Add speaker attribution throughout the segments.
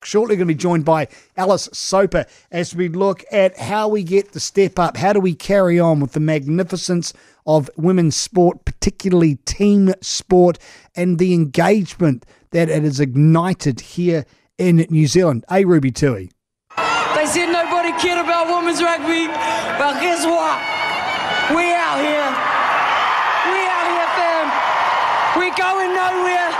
Speaker 1: shortly going to be joined by Alice Soper as we look at how we get the step up. How do we carry on with the magnificence of women's sport, particularly team sport, and the engagement that it has ignited here in New Zealand? Ruby Tui.
Speaker 2: They said nobody cared about women's rugby, but guess what? We out here. We out here, fam. We're going nowhere.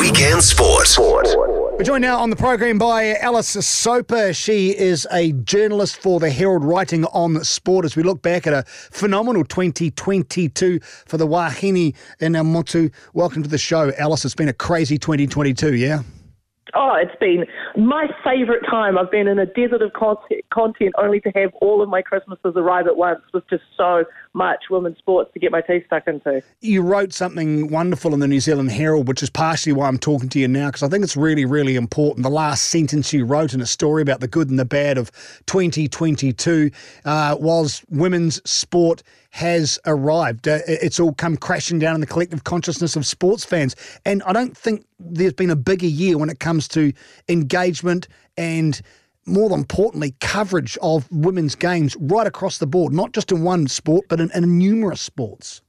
Speaker 3: Weekend Sport.
Speaker 1: We're joined now on the program by Alice Soper. She is a journalist for the Herald, writing on sport as we look back at a phenomenal 2022 for the Wahine in our motu. Welcome to the show, Alice. It's been a crazy 2022, yeah?
Speaker 4: Oh, it's been my favourite time. I've been in a desert of content only to have all of my Christmases arrive at once with just so much women's sports to get my teeth stuck into. You
Speaker 1: wrote something wonderful in the New Zealand Herald, which is partially why I'm talking to you now, because I think it's really, really important. The last sentence you wrote in a story about the good and the bad of 2022 was women's sport has arrived. It's all come crashing down in the collective consciousness of sports fans. And I don't think there's been a bigger year when it comes to engagement and, more importantly, coverage of women's games right across the board, not just in one sport, but in numerous sports.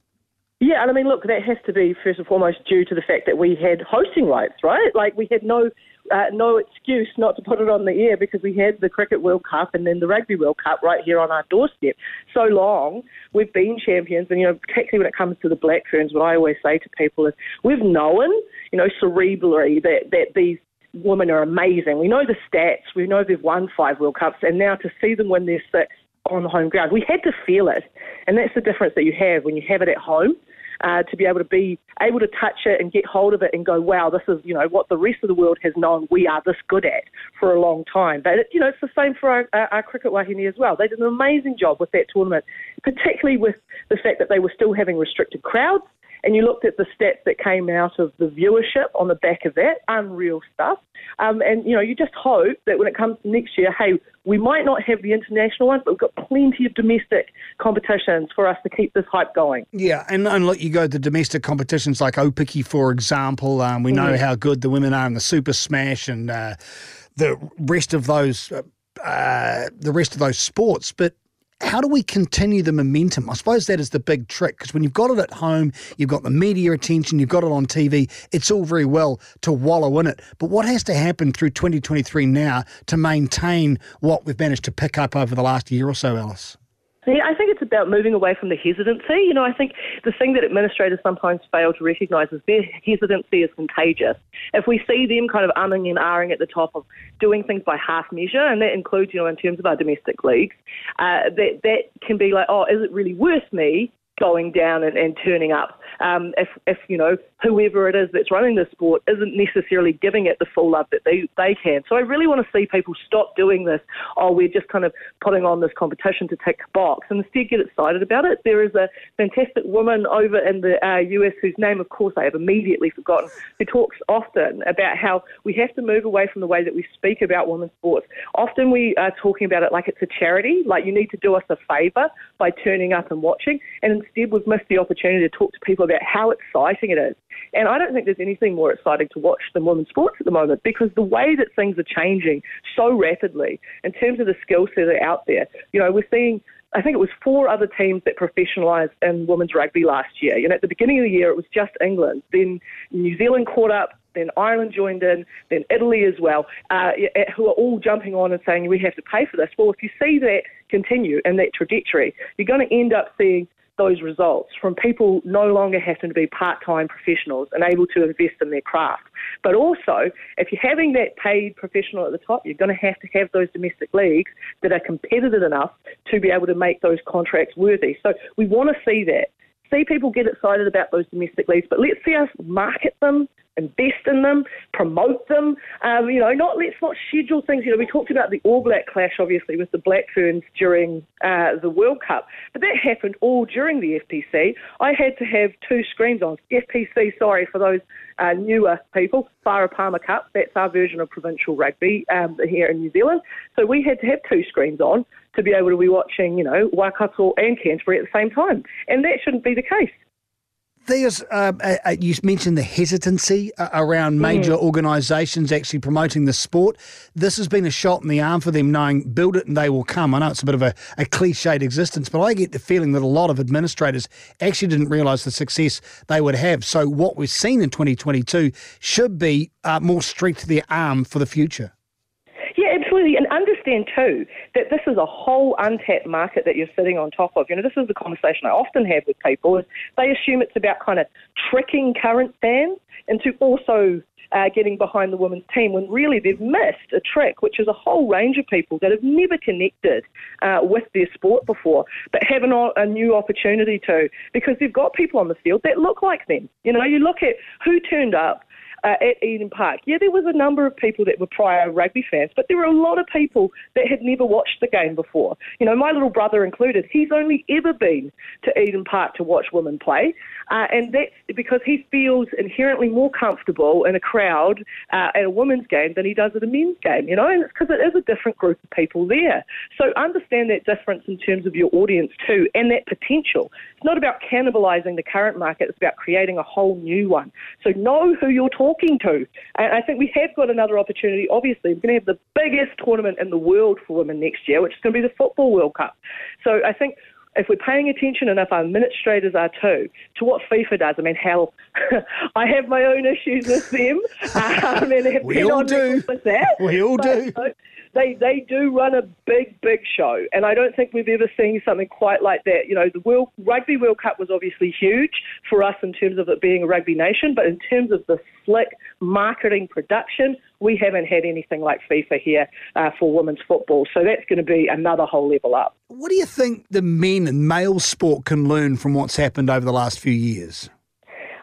Speaker 4: Yeah, and I mean, look, that has to be first and foremost due to the fact that we had hosting rights, right? Like, we had no excuse not to put it on the air because we had the Cricket World Cup and then the Rugby World Cup right here on our doorstep. So long, we've been champions, and, particularly when it comes to the Black Ferns, what I always say to people is we've known, cerebrally that these women are amazing. We know the stats. We know they've won 5 World Cups, and now to see them win their 6th on the home ground, we had to feel it. And that's the difference that you have when you have it at home, to be able to touch it and get hold of it and go, wow, this is, what the rest of the world has known we are this good at for a long time. But, it's the same for our cricket wahine as well. They did an amazing job with that tournament, particularly with the fact that they were still having restricted crowds. And you looked at the stats that came out of the viewership on the back of that, unreal stuff. And, you just hope that when it comes to next year, hey, we might not have the international ones, but we've got plenty of domestic competitions for us to keep this hype going.
Speaker 1: Yeah, and look, you go to domestic competitions like Opiki, for example. We know how good the women are in the Super Smash and the rest of those sports, but how do we continue the momentum? I suppose that is the big trick, because when you've got it at home, you've got the media attention, you've got it on TV, it's all very well to wallow in it. But what has to happen through 2023 now to maintain what we've managed to pick up over the last year or so, Alice?
Speaker 4: Yeah, I think it's about moving away from the hesitancy. I think the thing that administrators sometimes fail to recognise is their hesitancy is contagious. If we see them kind of umming and ahhing at the top of doing things by half measure, and that includes, in terms of our domestic leagues, that can be like, oh, is it really worth me going down and turning up if whoever it is that's running the sport isn't necessarily giving it the full love that they can. So I really want to see people stop doing this, we're just kind of putting on this competition to tick a box, and instead get excited about it. There is a fantastic woman over in the US whose name, of course, I have immediately forgotten, who talks often about how we have to move away from the way that we speak about women's sports. Often we are talking about it like it's a charity, like you need to do us a favour by turning up and watching, and instead we've missed the opportunity to talk to people about how exciting it is. And I don't think there's anything more exciting to watch than women's sports at the moment, because the way that things are changing so rapidly in terms of the skill set that are out there, we're seeing, I think it was 4 other teams that professionalised in women's rugby last year. At the beginning of the year, it was just England. Then New Zealand caught up, then Ireland joined in, then Italy as well, who are all jumping on and saying we have to pay for this. Well, if you see that continue in that trajectory, you're going to end up seeing those results from people no longer having to be part-time professionals and able to invest in their craft. But also, if you're having that paid professional at the top, you're going to have those domestic leagues that are competitive enough to be able to make those contracts worthy. So we want to see that. See people get excited about those domestic leagues, but let's see us market them, invest in them, promote them. Let's not schedule things. We talked about the All Black clash, obviously, with the Black Ferns during the World Cup, but that happened all during the FPC. I had to have 2 screens on. FPC, sorry for those newer people, Farah Palmer Cup. That's our version of provincial rugby here in New Zealand. So we had to have 2 screens on to be able to be watching, Waikato and Canterbury at the same time, and that shouldn't be the case.
Speaker 1: There's, you mentioned the hesitancy around major organisations actually promoting the sport. This has been a shot in the arm for them, knowing build it and they will come. I know it's a bit of a cliched existence, but I get the feeling that a lot of administrators actually didn't realise the success they would have. So what we've seen in 2022 should be more strength to their arm for the future.
Speaker 4: Yeah, absolutely. And understand too that this is a whole untapped market that you're sitting on top of. You know, this is the conversation I often have with people. Is they assume it's about kind of tricking current fans into also getting behind the women's team, when really they've missed a trick, which is a whole range of people that have never connected with their sport before, but have a new opportunity to, because they've got people on the field that look like them. You know, you look at who turned up at Eden Park. Yeah, there was a number of people that were prior rugby fans, but there were a lot of people that had never watched the game before. You know, my little brother included. He's only ever been to Eden Park to watch women play, and that's because he feels inherently more comfortable in a crowd at a women's game than he does at a men's game, you know, and it's because it is a different group of people there. So understand that difference in terms of your audience too, and that potential. It's not about cannibalising the current market, it's about creating a whole new one. So know who you're talking to. And I think we have got another opportunity. Obviously, we're going to have the biggest tournament in the world for women next year, which is going to be the Football World Cup. So I think if we're paying attention, and if our administrators are too, to what FIFA does, I mean, hell, I have my own issues with them. And
Speaker 1: we all do.
Speaker 4: With that.
Speaker 1: We all do.
Speaker 4: They do run a big, big show, and I don't think we've ever seen something quite like that. You know, the Rugby World Cup was obviously huge for us in terms of it being a rugby nation, but in terms of the slick marketing production, we haven't had anything like FIFA here for women's football. So that's going to be another whole level up.
Speaker 1: What do you think the men and male sport can learn from what's happened over the last few years?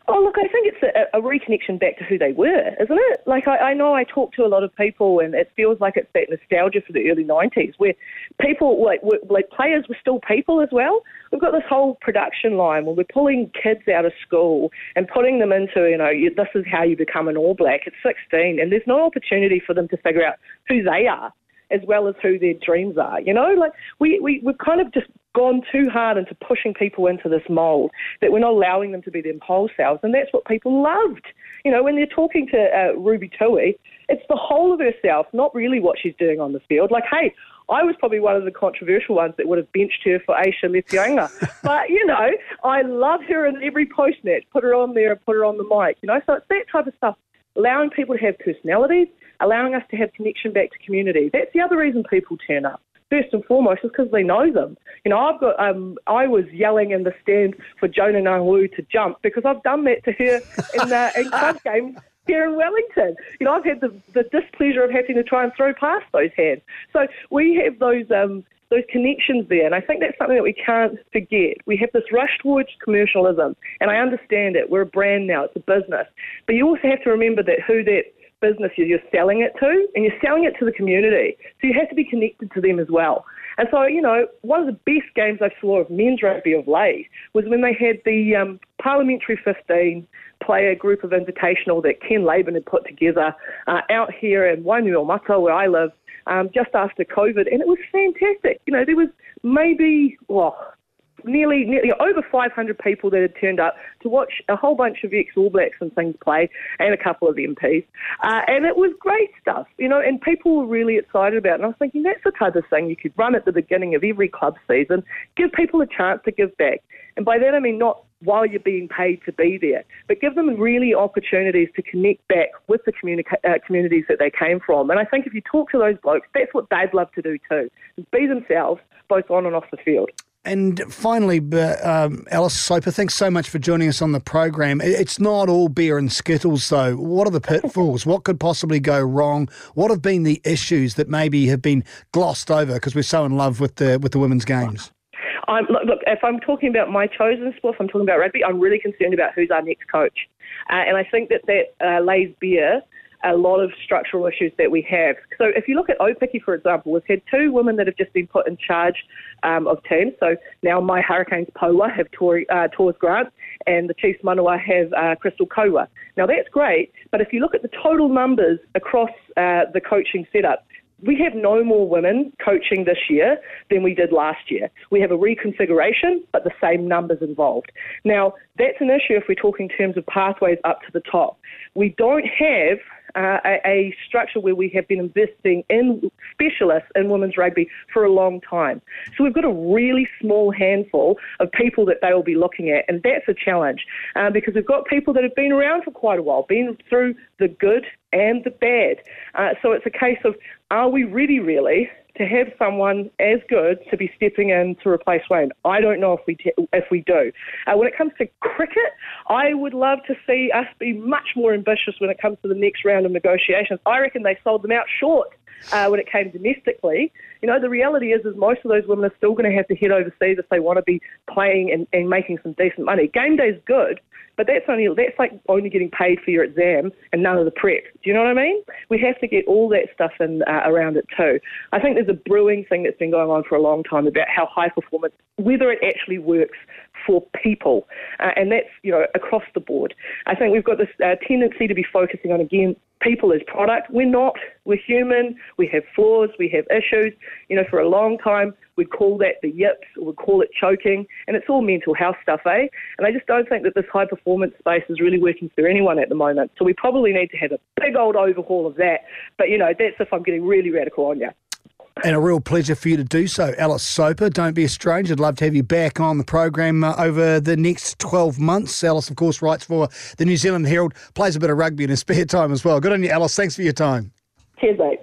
Speaker 4: Oh, look, I think it's a reconnection back to who they were, isn't it? Like, I know I talk to a lot of people, and it feels like it's that nostalgia for the early 90s, where people, like players were still people as well. We've got this whole production line where we're pulling kids out of school and putting them into, you know, this is how you become an All Black at 16, and there's no opportunity for them to figure out who they are as well as who their dreams are, you know? Like, we've kind of just gone too hard into pushing people into this mould that we're not allowing them to be their whole selves, and that's what people loved. You know, when they're talking to Ruby Tui, it's the whole of herself, not really what she's doing on the field. Like, hey, I was probably one of the controversial ones that would have benched her for Aisha Letianga. But, you know, I love her in every post-match, put her on there and put her on the mic, you know? So it's that type of stuff, allowing people to have personalities, allowing us to have connection back to community. That's the other reason people turn up. First and foremost is because they know them. You know, I was yelling in the stand for Jonah Nangwu to jump because I've done that to her in club games here in Wellington. You know, I've had the displeasure of having to try and throw past those hands. So we have those connections there, and I think that's something that we can't forget. We have this rush towards commercialism, and I understand it. We're a brand now, it's a business. But you also have to remember that who that business you're selling it to, and you're selling it to the community. So you have to be connected to them as well. And so, you know, one of the best games I saw of men's rugby of late was when they had the Parliamentary 15 player group of invitational that Ken Laban had put together out here in Wainuiomata, where I live, just after COVID, and it was fantastic. You know, there was maybe, nearly over 500 people that had turned up to watch a whole bunch of ex-All Blacks and things play, and a couple of MPs. And it was great stuff, you know, and people were really excited about it. And I was thinking, that's the type of thing you could run at the beginning of every club season, give people a chance to give back. And by that I mean not while you're being paid to be there, but give them really opportunities to connect back with the communities that they came from. And I think if you talk to those blokes, that's what they'd love to do too, is be themselves, both on and off the field.
Speaker 1: And finally, Alice Soper, thanks so much for joining us on the program. It's not all beer and skittles, though. What are the pitfalls? What could possibly go wrong? What have been the issues that maybe have been glossed over because we're so in love with the women's games?
Speaker 4: Look, if I'm talking about my chosen sport, if I'm talking about rugby, I'm really concerned about who's our next coach. And I think that lays bare a lot of structural issues that we have. So if you look at Opiki, for example, we've had two women that have just been put in charge of teams. So now my Hurricanes Paua have Tors Grant, and the Chiefs Manawa have Crystal Kaua. Now that's great, but if you look at the total numbers across the coaching setup, we have no more women coaching this year than we did last year. We have a reconfiguration, but the same numbers involved. Now, that's an issue if we're talking in terms of pathways up to the top. We don't have a structure where we have been investing in specialists in women's rugby for a long time. So we've got a really small handful of people that they will be looking at, and that's a challenge because we've got people that have been around for quite a while, been through the good and the bad. So it's a case of, are we ready really to have someone as good to be stepping in to replace Wayne? I don't know if we do. When it comes to cricket, I would love to see us be much more ambitious when it comes to the next round of negotiations. I reckon they sold them out short when it came domestically. You know, the reality is most of those women are still going to have to head overseas if they want to be playing and making some decent money. Game day's good, but that's like only getting paid for your exam and none of the prep. Do you know what I mean? We have to get all that stuff in around it too. I think there's a brewing thing that's been going on for a long time about how high performance, whether it actually works for people, and that's, you know, across the board. I think we've got this tendency to be focusing on, again, people as product. We're not. We're human. We have flaws. We have issues. You know, for a long time, we'd call that the yips, or we'd call it choking, and it's all mental health stuff, eh? And I just don't think that this high-performance space is really working for anyone at the moment. So we probably need to have a big old overhaul of that. But, you know, that's if I'm getting really radical on you.
Speaker 1: And a real pleasure for you to do so. Alice Soper, don't be a stranger. I'd love to have you back on the program over the next 12 months. Alice, of course, writes for the New Zealand Herald, plays a bit of rugby in his spare time as well. Good on you, Alice. Thanks for your time.
Speaker 4: Cheers, mate.